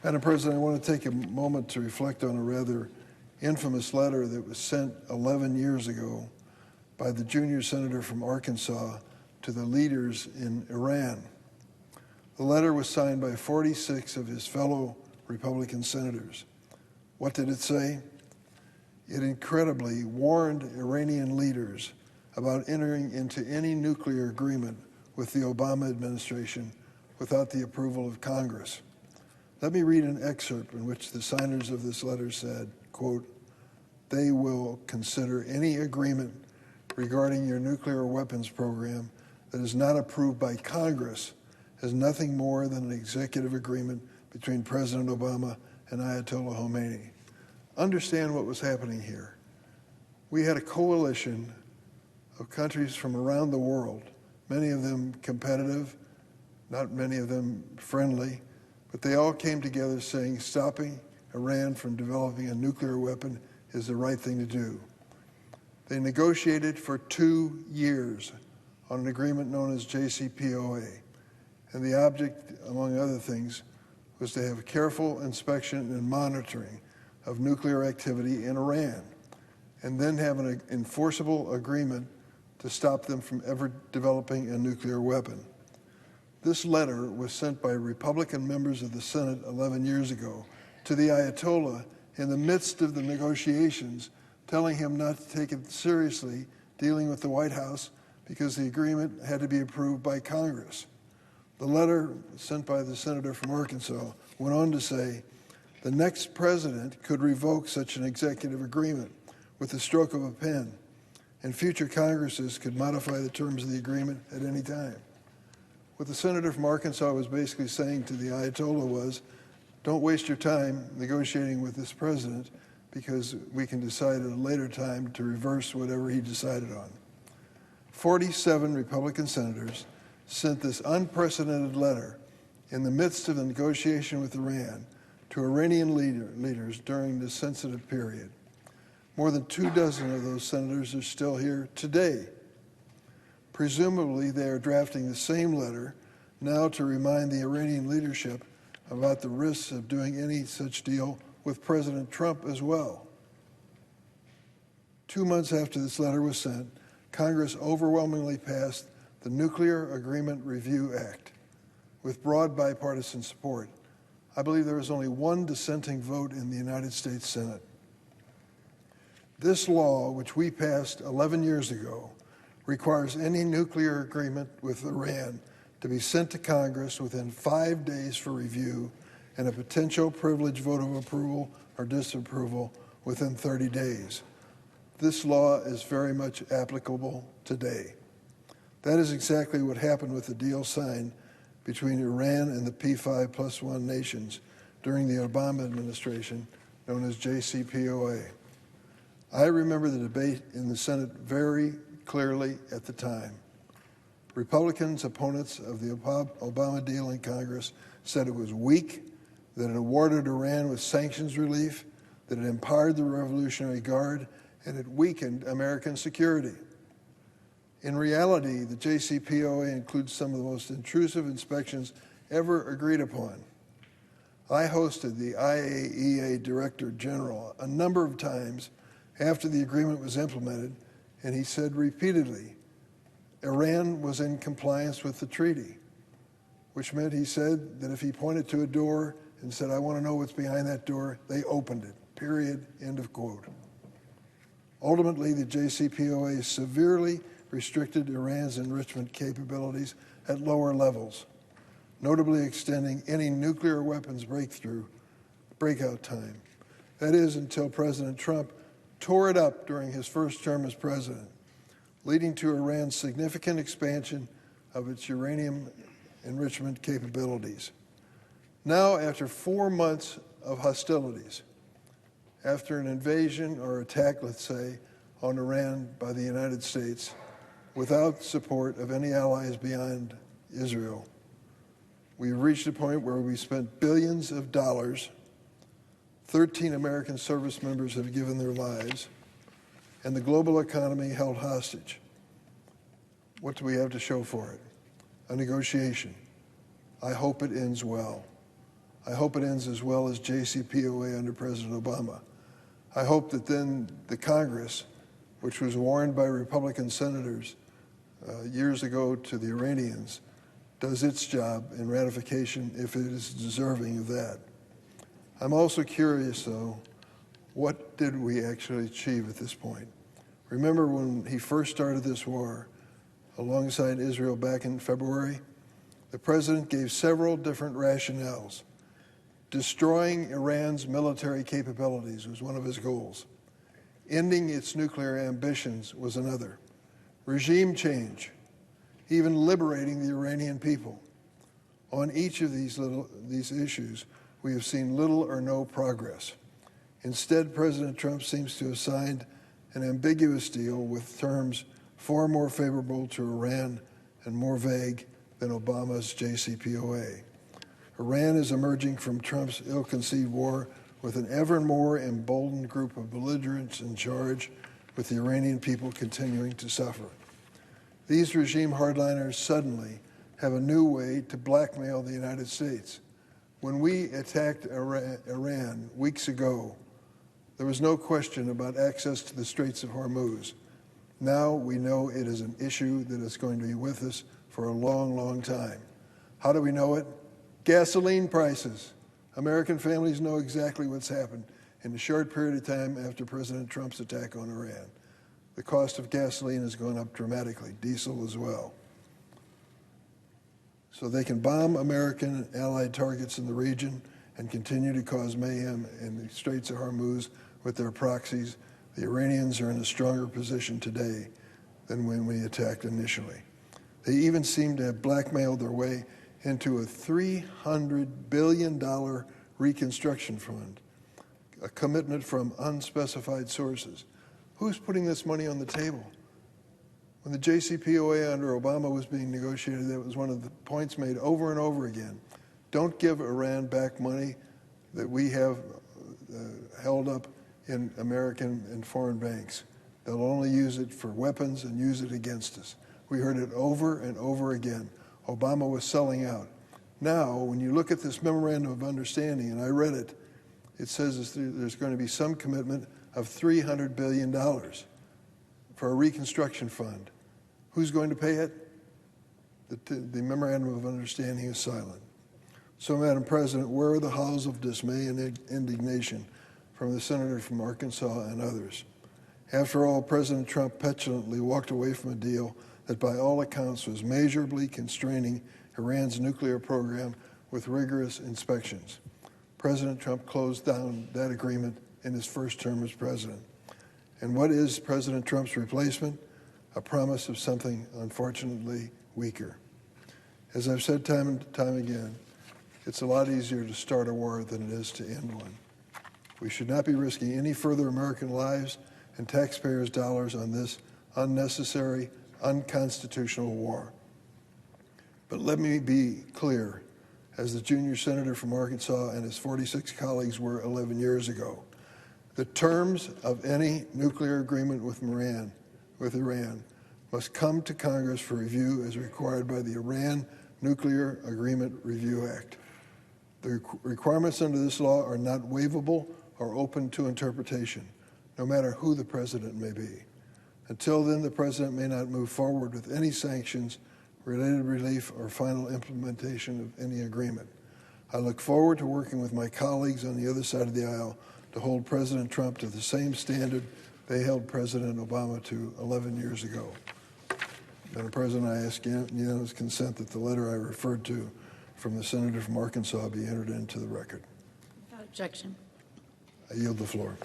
Madam President, I want to take a moment to reflect on a rather infamous letter that was sent 11 years ago by the junior senator from Arkansas to the leaders in Iran. The letter was signed by 46 of his fellow Republican senators. What did it say? It incredibly warned Iranian leaders about entering into any nuclear agreement with the Obama administration without the approval of Congress. Let me read an excerpt in which the signers of this letter said, quote, "They will consider any agreement regarding your nuclear weapons program that is not approved by Congress as nothing more than an executive agreement between President Obama and Ayatollah Khomeini." Understand what was happening here. We had a coalition of countries from around the world, many of them competitive, not many of them friendly, but they all came together saying stopping Iran from developing a nuclear weapon is the right thing to do. They negotiated for 2 years on an agreement known as JCPOA, and the object, among other things, was to have careful inspection and monitoring of nuclear activity in Iran, and then have an enforceable agreement to stop them from ever developing a nuclear weapon. This letter was sent by Republican members of the Senate 11 years ago to the Ayatollah in the midst of the negotiations, telling him not to take it seriously dealing with the White House because the agreement had to be approved by Congress. The letter sent by the senator from Arkansas went on to say, the next president could revoke such an executive agreement with the stroke of a pen, and future Congresses could modify the terms of the agreement at any time. What the senator from Arkansas was basically saying to the Ayatollah was, don't waste your time negotiating with this president because we can decide at a later time to reverse whatever he decided on. 47 Republican senators sent this unprecedented letter in the midst of the negotiation with Iran to Iranian leaders during this sensitive period. More than 24 of those senators are still here today. Presumably, they are drafting the same letter now to remind the Iranian leadership about the risks of doing any such deal with President Trump as well. 2 months after this letter was sent, Congress overwhelmingly passed the Nuclear Agreement Review Act with broad bipartisan support. I believe there was only one dissenting vote in the United States Senate. This law, which we passed 11 years ago, requires any nuclear agreement with Iran to be sent to Congress within 5 days for review and a potential privileged vote of approval or disapproval within 30 days. This law is very much applicable today. That is exactly what happened with the deal signed between Iran and the P5+1 nations during the Obama administration, known as JCPOA. I remember the debate in the Senate very clearly at the time. Republicans, opponents of the Obama deal in Congress, said it was weak, that it awarded Iran with sanctions relief, that it empowered the Revolutionary Guard, and it weakened American security. In reality, the JCPOA includes some of the most intrusive inspections ever agreed upon. I hosted the IAEA Director General a number of times after the agreement was implemented, and he said repeatedly, Iran was in compliance with the treaty, which meant he said that if he pointed to a door and said, I want to know what's behind that door, they opened it, period, end of quote. Ultimately, the JCPOA severely restricted Iran's enrichment capabilities at lower levels, notably extending any nuclear weapons breakout time. That is, until President Trump tore it up during his first term as president, leading to Iran's significant expansion of its uranium enrichment capabilities. Now, after 4 months of hostilities, after an invasion or attack, let's say, on Iran by the United States, without support of any allies beyond Israel, we've reached a point where we spent billions of dollars, 13 American service members have given their lives, and the global economy held hostage. What do we have to show for it? A negotiation. I hope it ends well. I hope it ends as well as JCPOA under President Obama. I hope that then the Congress, which was warned by Republican senators years ago to the Iranians, does its job in ratification if it is deserving of that. I'm also curious, though, what did we actually achieve at this point? Remember when he first started this war alongside Israel back in February? The president gave several different rationales. Destroying Iran's military capabilities was one of his goals. Ending its nuclear ambitions was another. Regime change, even liberating the Iranian people. On each of these issues, we have seen little or no progress. Instead, President Trump seems to have signed an ambiguous deal with terms far more favorable to Iran and more vague than Obama's JCPOA. Iran is emerging from Trump's ill-conceived war with an ever more emboldened group of belligerents in charge, with the Iranian people continuing to suffer. These regime hardliners suddenly have a new way to blackmail the United States. When we attacked Iran weeks ago, there was no question about access to the Straits of Hormuz. Now we know it is an issue that is going to be with us for a long, long time. How do we know it? Gasoline prices. American families know exactly what's happened in a short period of time after President Trump's attack on Iran. The cost of gasoline has gone up dramatically, diesel as well. So they can bomb American and allied targets in the region and continue to cause mayhem in the Straits of Hormuz with their proxies. The Iranians are in a stronger position today than when we attacked initially. They even seem to have blackmailed their way into a $300 billion reconstruction fund, a commitment from unspecified sources. Who's putting this money on the table? When the JCPOA under Obama was being negotiated, that was one of the points made over and over again. Don't give Iran back money that we have held up in American and foreign banks. They'll only use it for weapons and use it against us. We heard it over and over again. Obama was selling out. Now, when you look at this memorandum of understanding, and I read it, it says there's going to be some commitment of $300 billion for a reconstruction fund. Who's going to pay it? The memorandum of understanding is silent. So, Madam President, where are the howls of dismay and indignation from the senator from Arkansas and others? After all, President Trump petulantly walked away from a deal that by all accounts was measurably constraining Iran's nuclear program with rigorous inspections. President Trump closed down that agreement in his first term as president. And what is President Trump's replacement? A promise of something unfortunately weaker. As I've said time and time again, it's a lot easier to start a war than it is to end one. We should not be risking any further American lives and taxpayers' dollars on this unnecessary, unconstitutional war. But let me be clear, as the junior senator from Arkansas and his 46 colleagues were 11 years ago, the terms of any nuclear agreement with Iran must come to Congress for review as required by the Iran Nuclear Agreement Review Act. The requirements under this law are not waivable or open to interpretation, no matter who the president may be. Until then, the president may not move forward with any sanctions, related relief, or final implementation of any agreement. I look forward to working with my colleagues on the other side of the aisle to hold President Trump to the same standard they held President Obama to 11 years ago. Madam President, I ask unanimous consent that the letter I referred to from the senator from Arkansas be entered into the record. Without objection. I yield the floor.